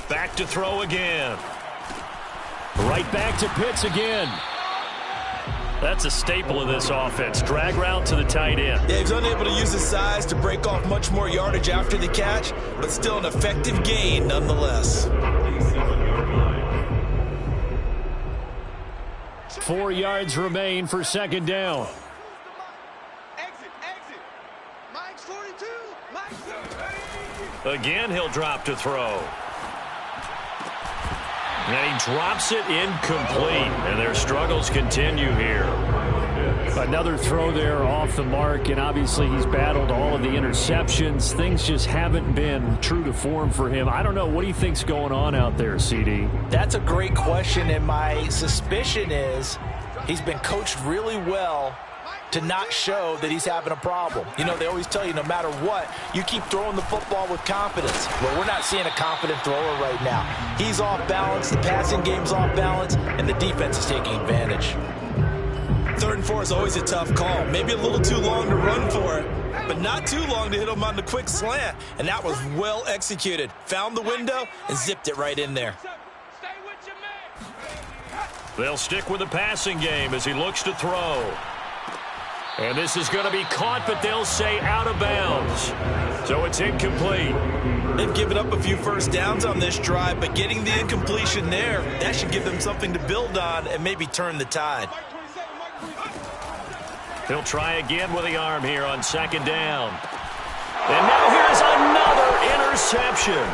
Back to throw again. Right back to Pitts again. That's a staple of this offense. Drag route to the tight end. Yeah, he's unable to use his size to break off much more yardage after the catch, but still an effective gain nonetheless. 4 yards remain for second down. Exit. Mike's 42. Mike's 42. Again, he'll drop to throw. And he drops it incomplete. And their struggles continue here. Another throw there off the mark, and obviously he's battled all of the interceptions. Things just haven't been true to form for him. I don't know. What do you think's going on out there, CD? That's a great question, and my suspicion is he's been coached really well to not show that he's having a problem. You know, they always tell you no matter what, you keep throwing the football with confidence. Well, we're not seeing a confident thrower right now. He's off balance, the passing game's off balance, and the defense is taking advantage. 3rd and 4 is always a tough call. Maybe a little too long to run for it, but not too long to hit him on the quick slant. And that was well executed. Found the window and zipped it right in there. They'll stick with the passing game as he looks to throw. And this is going to be caught, but they'll say out of bounds. So it's incomplete. They've given up a few first downs on this drive, but getting the incompletion there, that should give them something to build on and maybe turn the tide. He'll try again with the arm here on second down. And now here's another interception.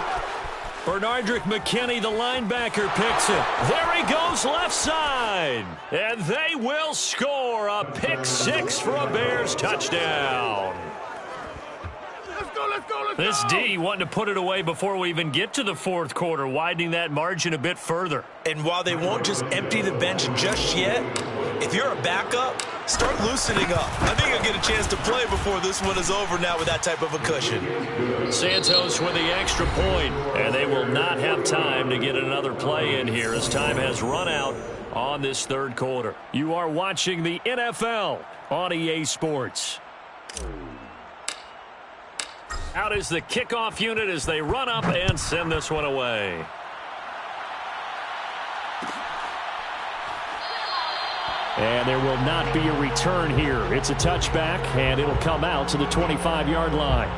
Bernardrick McKinney, the linebacker, picks it. There he goes left side. And they will score a pick six for a Bears touchdown. Let's go. This D wanting to put it away before we even get to the 4th quarter, widening that margin a bit further. And while they won't just empty the bench just yet, if you're a backup, start loosening up. I think you'll get a chance to play before this one is over now with that type of a cushion. Santos with the extra point, and they will not have time to get another play in here as time has run out on this 3rd quarter. You are watching the NFL on EA Sports. Out is the kickoff unit as they run up and send this one away. And there will not be a return here. It's a touchback, and it'll come out to the 25-yard line.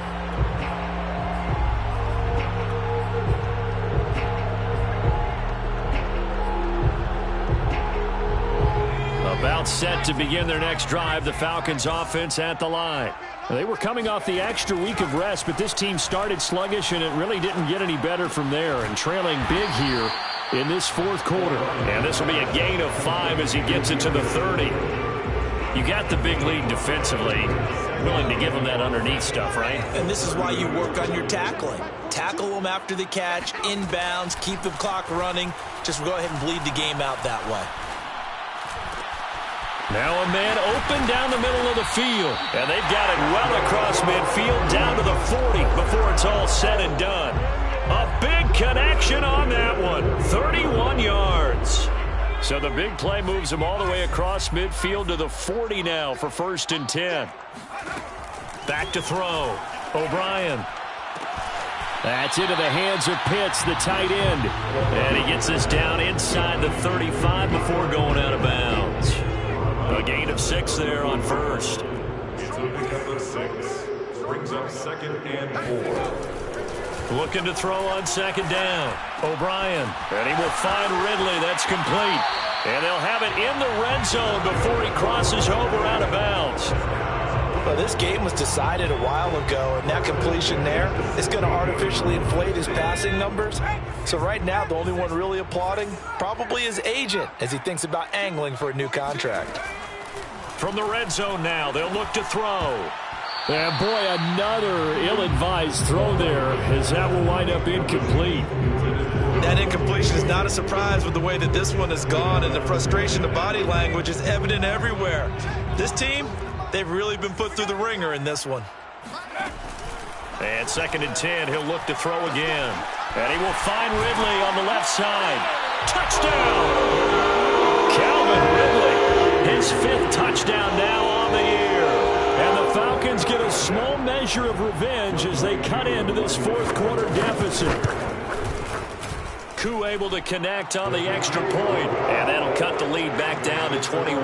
About set to begin their next drive, the Falcons offense at the line. They were coming off the extra week of rest, but this team started sluggish, and it really didn't get any better from there. And trailing big here in this 4th quarter. And this will be a gain of 5 as he gets it to the 30. You got the big lead defensively. Willing to give them that underneath stuff, right? And this is why you work on your tackling. Tackle them after the catch, inbounds, keep the clock running. Just go ahead and bleed the game out that way. Now a man open down the middle of the field. And they've got it well across midfield down to the 40 before it's all said and done. A big connection on that one. 31 yards. So the big play moves him all the way across midfield to the 40 now for 1st and 10. Back to throw. O'Brien. That's into the hands of Pitts, the tight end. And he gets this down inside the 35 before going out of bounds. A gain of 6 there on 1st. It's a pickup of 6. Brings up 2nd and 4. Looking to throw on 2nd down. O'Brien. And he will find Ridley. That's complete. And they'll have it in the red zone before he crosses over out of bounds. Well, this game was decided a while ago, and that completion there is going to artificially inflate his passing numbers. So right now, the only one really applauding probably his agent as he thinks about angling for a new contract. From the red zone now, they'll look to throw. And boy, another ill-advised throw there as that will wind up incomplete. That incompletion is not a surprise with the way that this one has gone, and the frustration, the body language is evident everywhere. This team, they've really been put through the ringer in this one. And 2nd and 10, he'll look to throw again. And he will find Ridley on the left side. Touchdown! Calvin Ridley, his 5th touchdown now on the year. And the Falcons get a small measure of revenge as they cut into this 4th quarter deficit. Koo able to connect on the extra point, and that'll cut the lead back down to 21.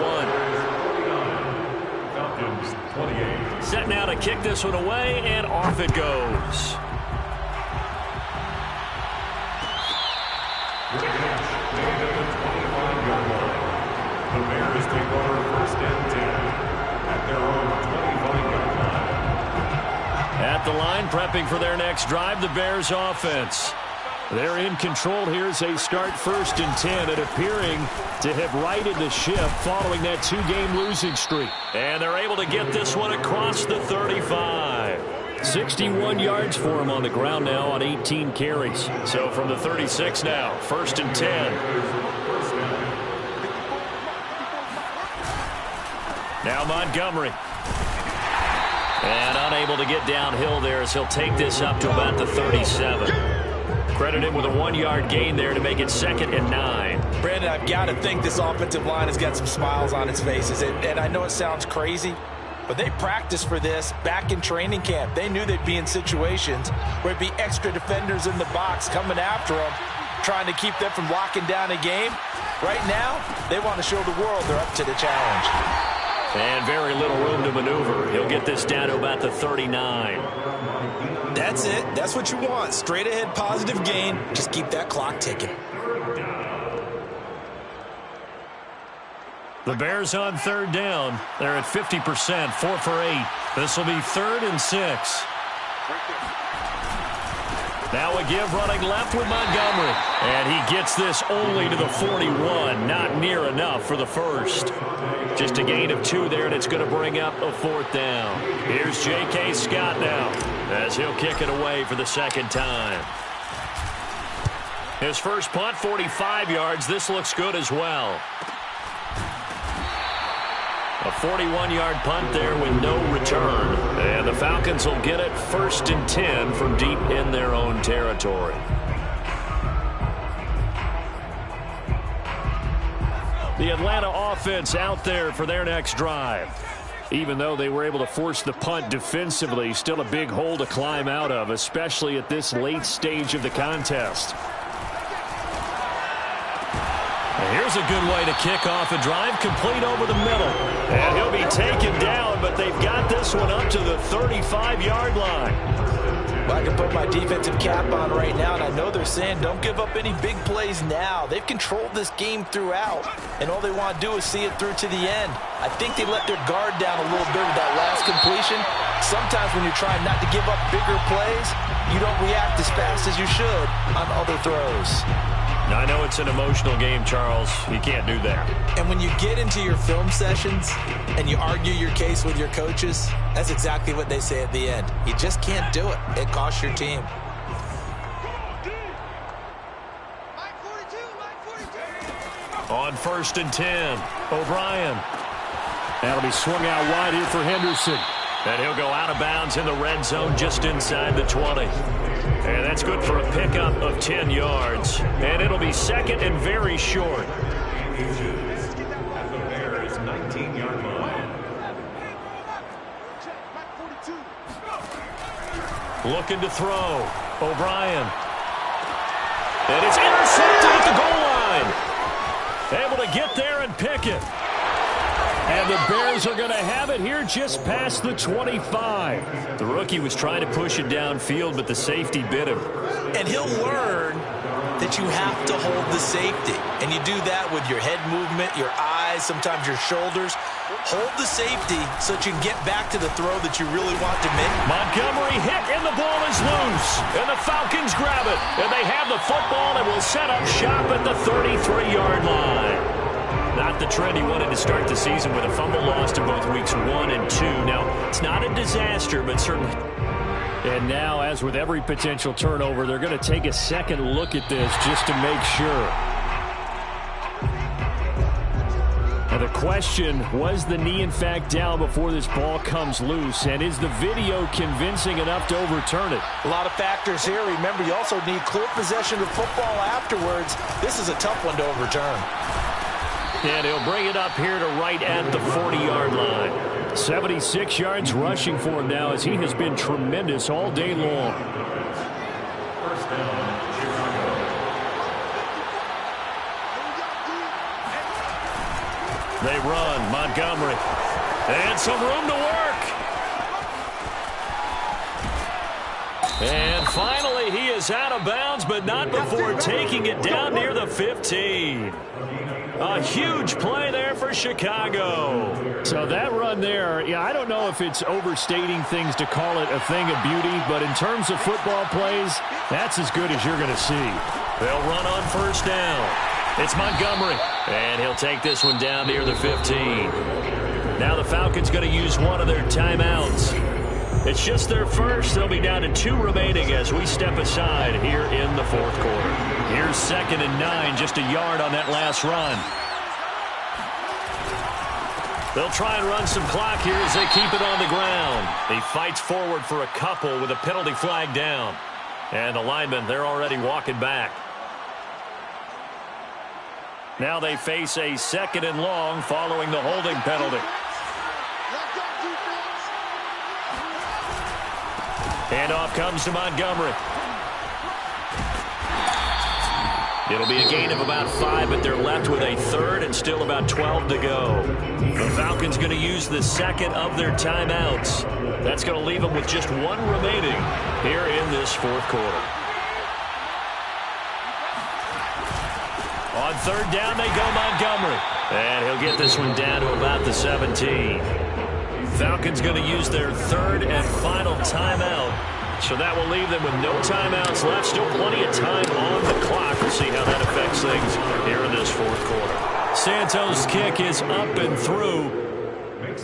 Falcons 28. Set now to kick this one away, and off it goes. With a catch made at the 25-yard line. The Bears take over 1st and 10 at their own 25-yard line. At the line, prepping for their next drive, the Bears offense. They're in control here as they start 1st and 10 and appearing to have righted the ship following that 2-game losing streak. And they're able to get this one across the 35. 61 yards for him on the ground now on 18 carries. So from the 36 now, 1st and 10. Now Montgomery. And unable to get downhill there as he'll take this up to about the 37. Credit him with a 1-yard gain there to make it 2nd and 9. Brandon, I've got to think this offensive line has got some smiles on its faces. And I know it sounds crazy, but they practiced for this back in training camp. They knew they'd be in situations where it'd be extra defenders in the box coming after them, trying to keep them from locking down a game. Right now, they want to show the world they're up to the challenge. And very little room to maneuver. He'll get this down to about the 39. That's it. That's what you want. Straight ahead positive gain. Just keep that clock ticking. The Bears on 3rd down. They're at 50%, 4 for 8. This will be 3rd and 6. Now a give running left with Montgomery. And he gets this only to the 41. Not near enough for the first. Just a gain of 2 there, and it's going to bring up a 4th down. Here's J.K. Scott now as he'll kick it away for the 2nd time. His first punt, 45 yards. This looks good as well. A 41-yard punt there with no return. And the Falcons will get it 1st and 10 from deep in their own territory. The Atlanta offense out there for their next drive. Even though they were able to force the punt defensively, still a big hole to climb out of, especially at this late stage of the contest. And here's a good way to kick off a drive, complete over the middle. And he'll be taken down, but they've got this one up to the 35-yard line. Well, I can put my defensive cap on right now, and I know they're saying don't give up any big plays now. They've controlled this game throughout, and all they want to do is see it through to the end. I think they let their guard down a little bit with that last completion. Sometimes when you're trying not to give up bigger plays, you don't react as fast as you should on other throws. Now, I know it's an emotional game, Charles. You can't do that. And when you get into your film sessions and you argue your case with your coaches, that's exactly what they say at the end. You just can't do it. It costs your team. On 1st and 10, O'Brien. That'll be swung out wide here for Henderson. And he'll go out of bounds in the red zone just inside the 20. And that's good for a pickup of 10 yards. And it'll be 2nd and very short. At the Bears' 19-yard line. Looking to throw. O'Brien. And it's intercepted at the goal line. Able to get there and pick it. And the Bears are going to have it here just past the 25. The rookie was trying to push it downfield, but the safety bit him. And he'll learn that you have to hold the safety. And you do that with your head movement, your eyes, sometimes your shoulders. Hold the safety so that you can get back to the throw that you really want to make. Montgomery hit, and the ball is loose. And the Falcons grab it. And they have the football and will set up shop at the 33-yard line. Not the trend he wanted to start the season with a fumble loss to both weeks 1 and 2. Now, it's not a disaster, but certainly. And now, as with every potential turnover, they're going to take a second look at this just to make sure. Now, the question, was the knee in fact down before this ball comes loose? And is the video convincing enough to overturn it? A lot of factors here. Remember, you also need clear possession of football afterwards. This is a tough one to overturn. And he'll bring it up here to right at the 40-yard line. 76 yards rushing for him now as he has been tremendous all day long. First down, Chicago. They run. Montgomery. And some room to work. And finally, he is out of bounds, but not before taking it down near the 15. A huge play there for Chicago. So that run there, yeah, I don't know if it's overstating things to call it a thing of beauty, but in terms of football plays, that's as good as you're going to see. They'll run on first down. It's Montgomery, and he'll take this one down near the 15. Now the Falcons going to use one of their timeouts. It's just their first. They'll be down to 2 remaining as we step aside here in the fourth quarter. Here's 2nd and 9, just a yard on that last run. They'll try and run some clock here as they keep it on the ground. He fights forward for a couple with a penalty flag down. And the linemen, they're already walking back. Now they face a 2nd and long following the holding penalty. Handoff comes to Montgomery. It'll be a gain of about 5, but they're left with a 3rd and still about 12 to go. The Falcons going to use the 2nd of their timeouts. That's going to leave them with just 1 remaining here in this fourth quarter. On 3rd down, they go Montgomery. And he'll get this one down to about the 17. Falcons going to use their 3rd and final timeout. So that will leave them with no timeouts left. Still plenty of time on the clock. We'll see how that affects things here in this fourth quarter. Santos' kick is up and through.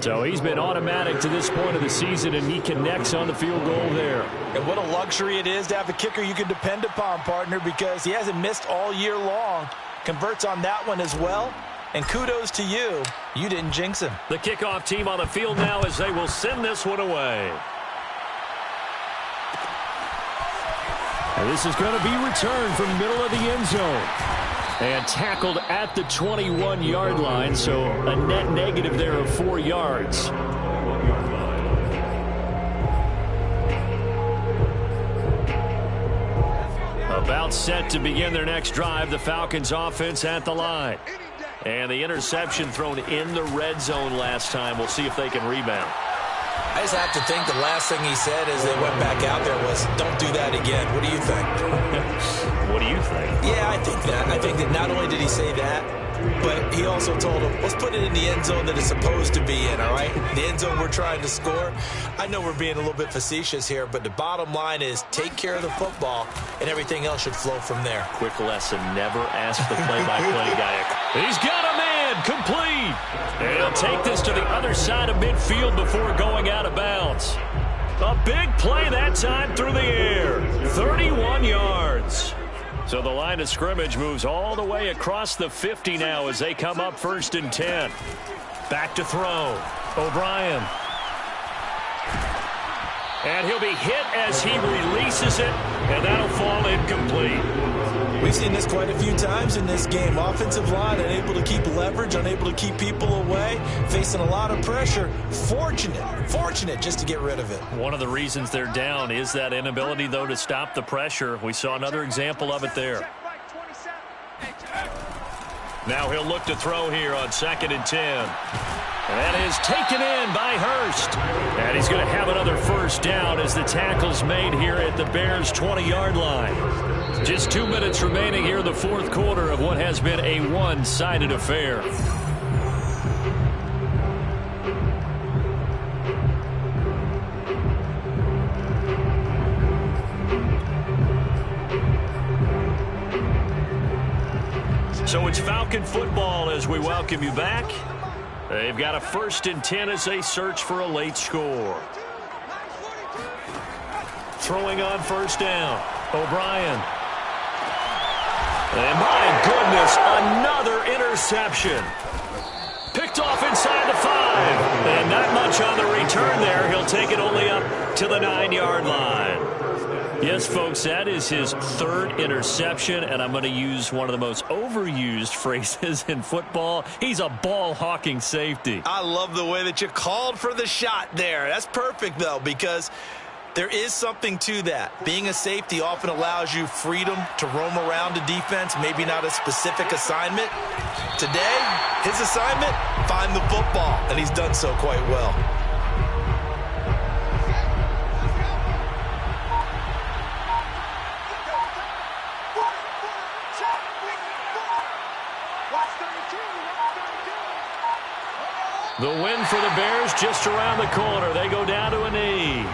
So he's been automatic to this point of the season, and he connects on the field goal there. And what a luxury it is to have a kicker you can depend upon, partner, because he hasn't missed all year long. Converts on that one as well. And kudos to you. You didn't jinx him. The kickoff team on the field now as they will send this one away. And this is going to be returned from the middle of the end zone. And tackled at the 21-yard line, so a net negative there of 4 yards. About set to begin their next drive, the Falcons offense at the line. And the interception thrown in the red zone last time. We'll see if they can rebound. I just have to think the last thing he said as they went back out there was, don't do that again. What do you think? What do you think? Yeah, I think that. I think that not only did he say that, but he also told him, let's put it in the end zone that it's supposed to be in, all right? The end zone we're trying to score. I know we're being a little bit facetious here, but the bottom line is take care of the football, and everything else should flow from there. Quick lesson, never ask the play-by-play guy. He's got a man, complete. And he'll take this to the other side of midfield before going out of bounds. A big play that time through the air. 31 yards. So the line of scrimmage moves all the way across the 50 now as they come up 1st and 10. Back to throw. O'Brien. And he'll be hit as he releases it, and that'll fall incomplete. We've seen this quite a few times in this game. Offensive line unable to keep leverage, unable to keep people away, facing a lot of pressure. Fortunate just to get rid of it. One of the reasons they're down is that inability, though, to stop the pressure. We saw another example of it there. Now he'll look to throw here on 2nd and 10. That is taken in by Hurst. And he's going to have another first down as the tackle's made here at the Bears' 20-yard line. Just 2 minutes remaining here in the fourth quarter of what has been a one-sided affair. So it's Falcon football as we welcome you back. They've got a 1st and 10 as they search for a late score. Throwing on first down, O'Brien. And my goodness, another interception. Picked off inside the 5. And not much on the return there. He'll take it only up to the 9-yard line. Yes, folks, that is his 3rd interception, and I'm going to use one of the most overused phrases in football. He's a ball-hawking safety. I love the way that you called for the shot there. That's perfect, though, because There is something to that. Being a safety often allows you freedom to roam around the defense, maybe not a specific assignment. Today, his assignment, find the football, and he's done so quite well. The win for the Bears just around the corner. They go down to a knee.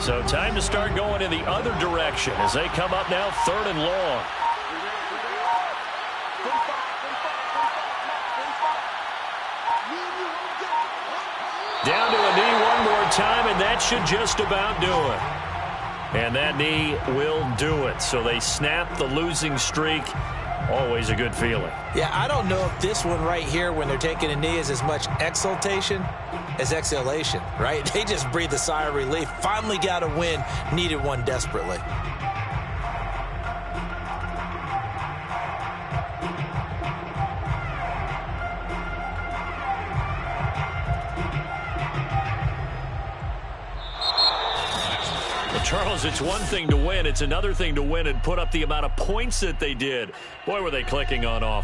So time to start going in the other direction as they come up now 3rd and long. Down to a knee one more time, and that should just about do it. And that knee will do it. So they snap the losing streak. Always a good feeling. Yeah, I don't know if this one right here, when they're taking a knee, is as much exultation as exhalation, right? They just breathe a sigh of relief. Finally got a win. Needed one desperately. Charles, it's one thing to win. It's another thing to win and put up the amount of points that they did. Boy, were they clicking on offense.